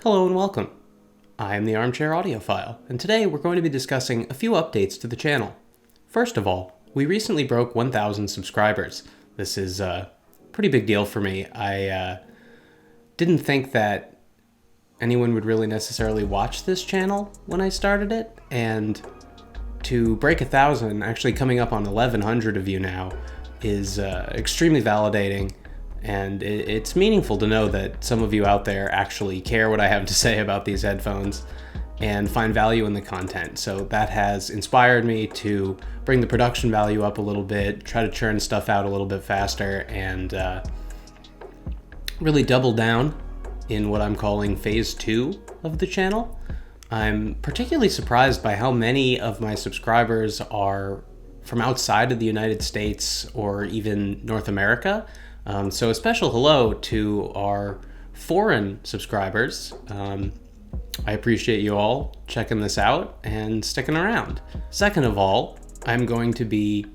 Hello and welcome. I am the Armchair Audiophile, and today we're going to be discussing a few updates to the channel. First of all, we recently broke 1,000 subscribers. This is a pretty big deal for me. I didn't think that anyone would really necessarily watch this channel when I started it, and to break 1,000, actually coming up on 1,100 of you now, is extremely validating. And it's meaningful to know that some of you out there actually care what I have to say about these headphones and find value in the content. So that has inspired me to bring the production value up a little bit, try to churn stuff out a little bit faster, and really double down in what I'm calling phase 2 of the channel. I'm particularly surprised by how many of my subscribers are from outside of the United States or even North America. So a special hello to our foreign subscribers. I appreciate you all checking this out and sticking around. Second of all, I'm going to be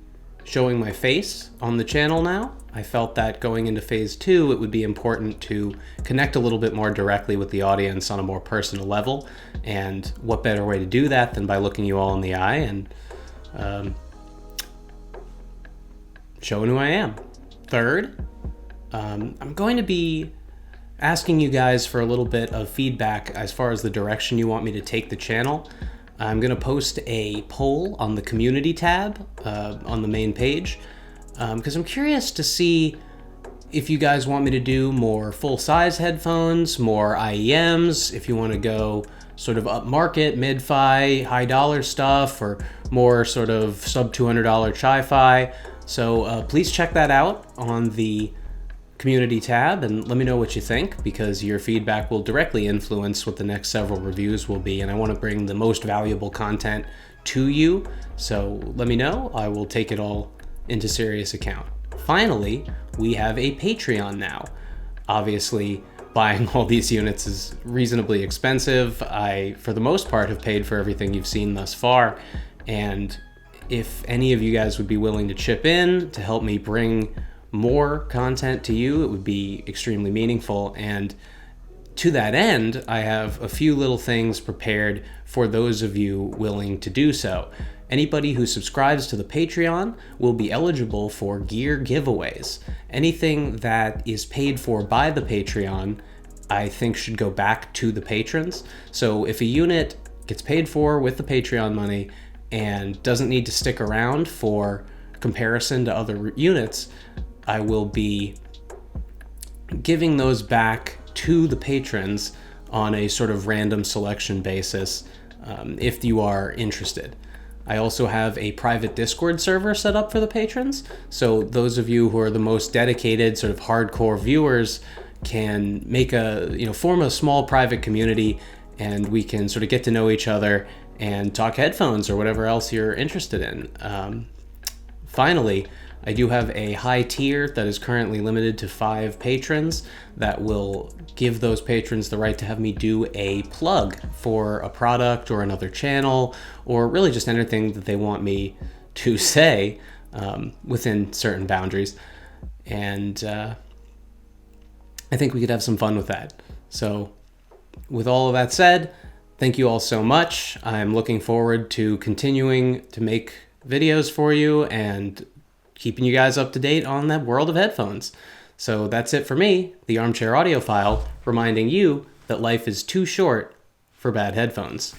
showing my face on the channel now. I felt that going into phase 2, it would be important to connect a little bit more directly with the audience on a more personal level. And what better way to do that than by looking you all in the eye and showing who I am. Third, I'm going to be asking you guys for a little bit of feedback as far as the direction you want me to take the channel. I'm going to post a poll on the community tab on the main page because I'm curious to see if you guys want me to do more full-size headphones, more IEMs, if you want to go sort of up-market, mid-fi, high-dollar stuff, or more sort of sub-$200 chi-fi. So please check that out on the community tab and let me know what you think, because your feedback will directly influence what the next several reviews will be, and I want to bring the most valuable content to you. So let me know. I will take it all into serious account. Finally, we have a Patreon now. Obviously, buying all these units is reasonably expensive. I, for the most part, have paid for everything you've seen thus far, and if any of you guys would be willing to chip in to help me bring more content to you, it would be extremely meaningful. And to that end, I have a few little things prepared for those of you willing to do so. Anybody who subscribes to the Patreon will be eligible for gear giveaways. Anything that is paid for by the Patreon, I think should go back to the patrons. So if a unit gets paid for with the Patreon money and doesn't need to stick around for comparison to other units, I will be giving those back to the patrons on a sort of random selection basis if you are interested. I also have a private Discord server set up for the patrons, so those of you who are the most dedicated, sort of hardcore viewers can make form a small private community, and we can sort of get to know each other and talk headphones or whatever else you're interested in. Finally, I do have a high tier that is currently limited to 5 patrons that will give those patrons the right to have me do a plug for a product or another channel, or really just anything that they want me to say within certain boundaries. And I think we could have some fun with that. So with all of that said, thank you all so much. I'm looking forward to continuing to make videos for you and keeping you guys up to date on that world of headphones. So that's it for me, the Armchair Audiophile, reminding you that life is too short for bad headphones.